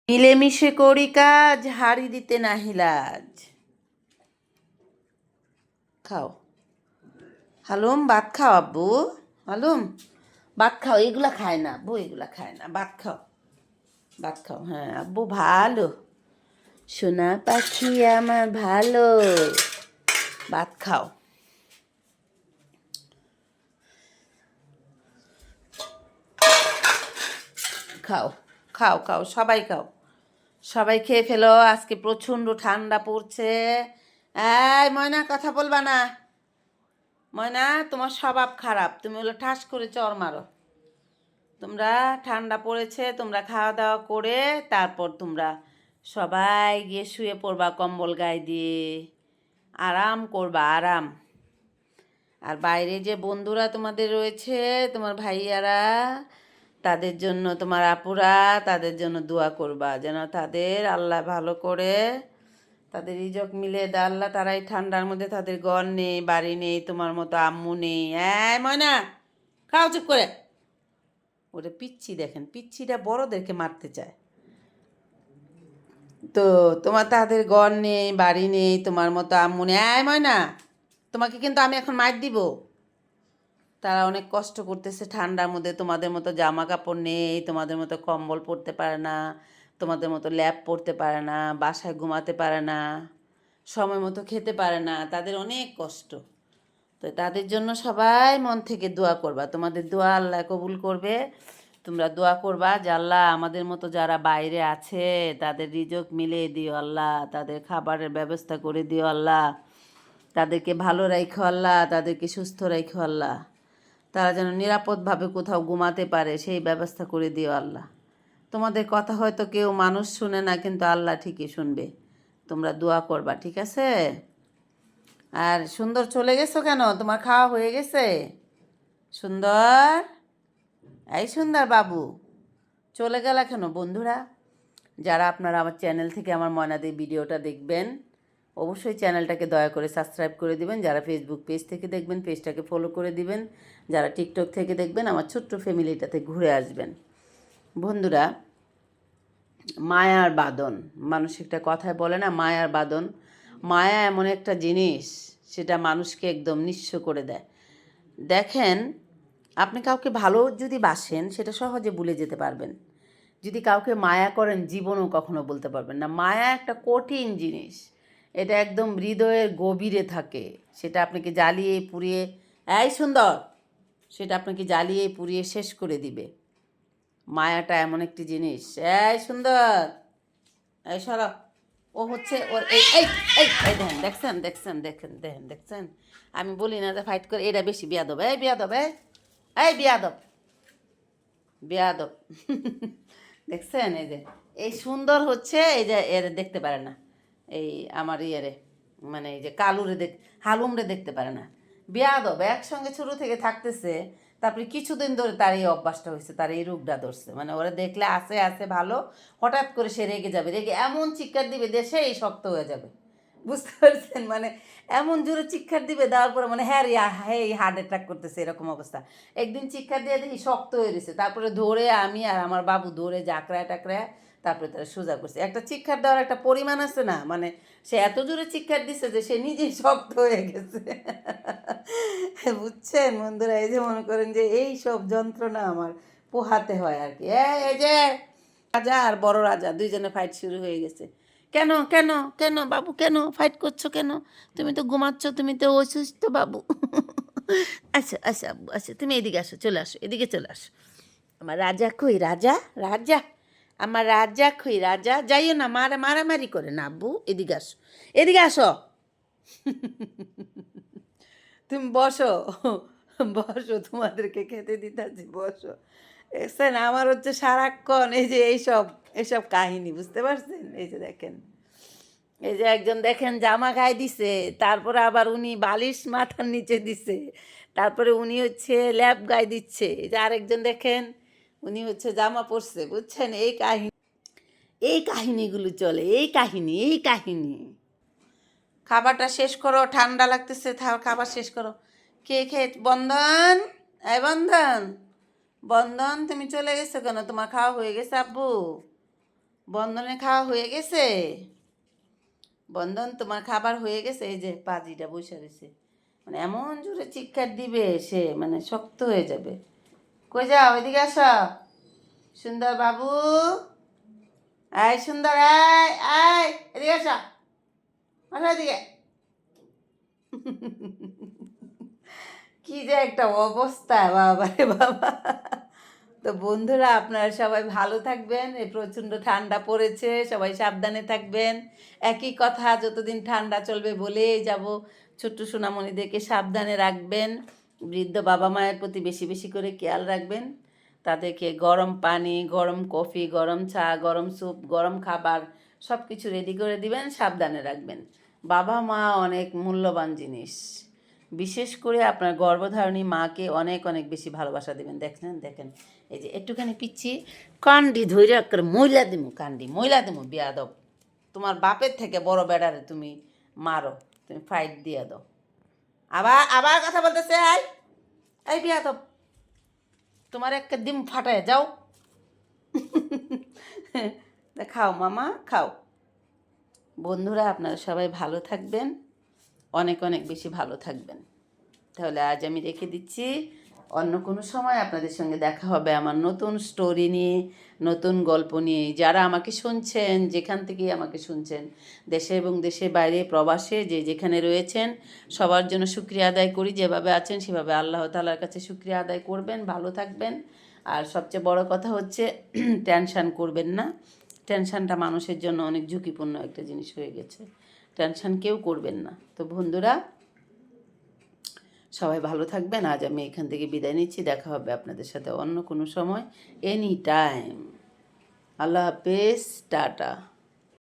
মিলেমিশে করি কাজ, হাড়ি দিতে নাহি লাজ। খাও হালুম, ভাত খাও আব্বু। হালুম, ভাত খাও। এগুলা খায় না আব্বু, এগুলা খায় না। ভাত খাও, ভাত খাও। হ্যাঁ আব্বু ভালো, সোনা পাখি আমার ভালো। ভাত খাও। খাও খাও খাও, সবাই খাও, সবাই খেয়ে ফেলো। আজকে প্রচণ্ড ঠান্ডা পড়ছে। এই ময়না, কথা বলবা না। ময়না, তোমার স্বভাব খারাপ, তুমি হলো ঠাস করে চর মারো। তোমরা ঠান্ডা পড়েছে, তোমরা খাওয়া দাওয়া করে তারপর তোমরা সবাই গিয়ে শুয়ে পড়বা কম্বল গায়ে দিয়ে, আরাম করবা, আরাম। আর বাইরে যে বন্ধুরা তোমাদের রয়েছে, তোমার ভাইয়ারা, তাদের জন্য, তোমার আপুরা, তাদের জন্য দোয়া করবা যেন তাদের আল্লাহ ভালো করে, তাদের রিজক মিলে দেয় আল্লাহ। তারা এই ঠান্ডার মধ্যে, তাদের ঘর নেই, বাড়ি নেই, তোমার মতো আম্মু নেই। হ্যাঁ ময়না, খাও চুপ করে। ওরে পিচ্ছি দেখেন, পিচ্ছিটা বড়দেরকে মারতে চায়। তো তোমার তাদের ঘর নেই, বাড়ি নেই, তোমার মতো আম্মু নেই। এই ময়না, তোমাকে কিন্তু আমি এখন মার দিব। তারা অনেক কষ্ট করতেছে ঠান্ডার মধ্যে, তোমাদের মতো জামা কাপড় নেই, তোমাদের মতো কম্বল পরতে পারে না, তোমাদের মতো ল্যাপ পরতে পারে না, বাসায় ঘুমাতে পারে না, সময় মতো খেতে পারে না, তাদের অনেক কষ্ট। তো তাদের জন্য সবাই মন থেকে দোয়া করবা, তোমাদের দোয়া আল্লাহ কবুল করবে। তোমরা দোয়া করবা যে আল্লাহ আমাদের মতো যারা বাইরে আছে তাদের রিজক মিলিয়ে দিও আল্লাহ, তাদের খাবারের ব্যবস্থা করে দিও আল্লাহ, তাদেরকে ভালো রাখো আল্লাহ, তাদেরকে সুস্থ রাখো আল্লাহ, তারা যেন নিরাপদভাবে কোথাও ঘুমাতে পারে সেই ব্যবস্থা করে দিও আল্লাহ। তোমাদের কথা হয়তো কেউ মানুষ শুনে না, কিন্তু আল্লাহ ঠিকই শুনবে। তোমরা দোয়া করবা, ঠিক আছে? আর সুন্দর চলে গেছো কেন? তোমার খাওয়া হয়ে গেছে? সুন্দর, এই সুন্দর বাবু, চলে গেল কেন? বন্ধুরা, যারা আপনারা আমার চ্যানেল থেকে আমার ময়নাদি ভিডিওটা দেখবেন, অবশ্যই চ্যানেলটাকে দয়া করে সাবস্ক্রাইব করে দিবেন। যারা ফেসবুক পেজ থেকে দেখবেন, পেজটাকে ফলো করে দিবেন। যারা টিকটক থেকে দেখবেন, আমার ছোট্ট ফ্যামিলিটাতে ঘুরে আসবেন। বন্ধুরা, মায়ার বাঁধন, মানুষ একটা কথায় বলে না, মায়ার বাঁধন। মায়া এমন একটা জিনিস, সেটা মানুষকে একদম নিঃস্ব করে দেয়। দেখেন, আপনি কাউকে ভালো যদি বাসেন, সেটা সহজে ভুলে যেতে পারবেন। যদি কাউকে মায়া করেন, জীবনও কখনো বলতে পারবেন না। মায়া একটা কঠিন জিনিস, এটা একদম হৃদয়ের গভীরে থাকে। সেটা আপনাকে জ্বালিয়ে পুড়িয়ে, এই সুন্দর, সেটা আপনাকে জ্বালিয়ে পুড়িয়ে শেষ করে দিবে। মায়াটা এমন একটি জিনিস। এই সুন্দর, এই সরব, ও হচ্ছে ওর এই এই এই এই দেখেন, দেখছেন দেখছেন দেখেন দেখেন দেখছেন, আমি বলি না যে ফাইট করে, এটা বেশি বিয়াদব। এই বিয়াদব, এই বিয়াদব, বিয়াদব। দেখছেন, এই যে এই সুন্দর হচ্ছে, এই যে এর দেখতে পারে না, এই আমার ইয়েরে, মানে এই যে কালুরে হালুমরে দেখতে পারে না। বিয়াদব, একসঙ্গে ছোট থেকে থাকতেছে, তারপরে কিছুদিন ধরে তার এই অভ্যাসটা হয়েছে, তার এই রোগটা ধরছে। মানে ওরা দেখলে আসে আসে ভালো, হঠাৎ করে সে রেগে যাবে, রেগে এমন চিৎকার দিবে দেশেই শক্ত হয়ে যাবে। বুঝতে পারছেন? মানে এমন জোরে চিৎকার দিবে, দেওয়ার পরে মানে হ্যাঁ রে, হ্যাঁ হার্ট অ্যাটাক করতেছে, এরকম অবস্থা। একদিন চিৎকার দিয়ে দেখি শক্ত হয়ে গেছে, তারপরে ধরে আমি আর আমার বাবু ধরে জাকড়ায় টাকড়ায় তারপরে তারা সোজা করছে। একটা চিৎকার দেওয়ার একটা পরিমাণ আছে না, মানে সে এত জোরে চিৎকার দিছে যে সে নিজেই শক্ত হয়ে গেছে। বুঝছেন বন্ধুরা? এই যে মনে করেন যে এই সব যন্ত্রণা আমার পোহাতে হয় আর কি। এই যে রাজা আর বড় রাজা দুইজনে ফাইট শুরু হয়ে গেছে। কেন কেন কেন বাবু, কেন ফাইট করছো কেন? তুমি তো ঘুমাচ্ছ, তুমি তো অসুস্থ বাবু। আচ্ছা আচ্ছা আব্বু, আচ্ছা তুমি এদিকে আসো, চলে আসো, এদিকে চলে আসো। আমার রাজা কই? রাজা, রাজা, আমার রাজা কই? রাজা, যাইও না, মারামারি করে না আব্বু, এদিকে আসো, এদিকে আসো। তুমি বসো, বসো, তোমাদেরকে খেতে দিতেছি, বসো। এসেন, আমার হচ্ছে সারাক্ষণ এই যে এইসব এইসব কাহিনী, বুঝতে পারছেন? এই যে দেখেন, এই যে একজন দেখেন জামা গায়ে দিছে, তারপরে আবার উনি বালিশ মাথার নিচে দিছে, তারপরে উনি হচ্ছে ল্যাপ গায়ে দিচ্ছে। এই যে আরেকজন দেখেন, উনি হচ্ছে জামা পরছে, বুঝছেন? এই কাহিনী, এই কাহিনীগুলো চলে, এই কাহিনী, এই কাহিনী। খাবারটা শেষ করো, ঠান্ডা লাগতেছে, খাবার শেষ করো। কে খেয়ে বন্ধন, এই বন্ধন, বন্ধন তুমি চলে গেছো কেন? তোমার খাওয়া হয়ে গেছে আব্বু? বন্ধনে খাওয়া হয়ে গেছে? বন্ধন, তোমার খাবার হয়ে গেছে? এই যে পাজিটা বসে রয়েছে, মানে এমন জোরে চিৎকার দিবে সে, মানে শক্ত হয়ে যাবে। কই যাও, এদিকে আসো। সুন্দর বাবু, আয় সুন্দর, আয় আয়, এদিকে আসো, আসো এদিকে। কি যে একটা অবস্থা, বাবা রে বাবা। তো বন্ধুরা, আপনারা সবাই ভালো থাকবেন। এই প্রচণ্ড ঠান্ডা পড়েছে, সবাই সাবধানে থাকবেন। একই কথা যতদিন ঠান্ডা চলবে বলেই যাব, ছোট্ট সোনামণিদেরকে সাবধানে রাখবেন। বৃদ্ধ বাবা মায়ের প্রতি বেশি বেশি করে খেয়াল রাখবেন। তাদেরকে গরম পানি, গরম কফি, গরম চা, গরম স্যুপ, গরম খাবার সব কিছু রেডি করে দিবেন, সাবধানে রাখবেন। বাবা মা অনেক মূল্যবান জিনিস। বিশেষ করে আপনার গর্ভধারণী মাকে অনেক অনেক বেশি ভালোবাসা দেবেন। দেখেন দেখেন, এই যে একটুখানি পিচ্ছি কান্ডি ধৈর্য করে মহিলা দিমু, কান্ডি মহিলা দিমু, বিয়াদব। তোমার বাপের থেকে বড় বেড়ারে তুমি মারো, তুমি ফাইট দিয়ে দাও। আবার আবার কথা বলতেছে, এই বিয়াদব, তোমার একটা ডিম ফাটায় যাও। খাও মামা, খাও। বন্ধুরা, আপনারা সবাই ভালো থাকবেন, অনেক অনেক বেশি ভালো থাকবেন। তাহলে আজ আমি রেখে দিচ্ছি। অন্য কোনো সময় আপনাদের সঙ্গে দেখা হবে আমার নতুন স্টোরি নিয়ে, নতুন গল্প নিয়ে। যারা আমাকে শুনছেন, যেখান থেকেই আমাকে শুনছেন, দেশে এবং দেশের বাইরে, প্রবাসে, যে যেখানে রয়েছেন, সবার জন্য শুকরিয়া আদায় করি। যেভাবে আছেন সেভাবে আল্লাহ তাআলার কাছে শুকরিয়া আদায় করবেন, ভালো থাকবেন। আর সবচেয়ে বড় কথা হচ্ছে টেনশান করবেন না। টেনশানটা মানুষের জন্য অনেক ঝুঁকিপূর্ণ একটা জিনিস হয়ে গেছে। টেনশান কেউ করবেন না। তো বন্ধুরা, সবাই ভালো থাকবেন। আজ আমি এখান থেকে বিদায় নিচ্ছি। দেখা হবে আপনাদের সাথে অন্য কোনো সময়, এনি টাইম। আল্লাহ হাফেজ, টাটা।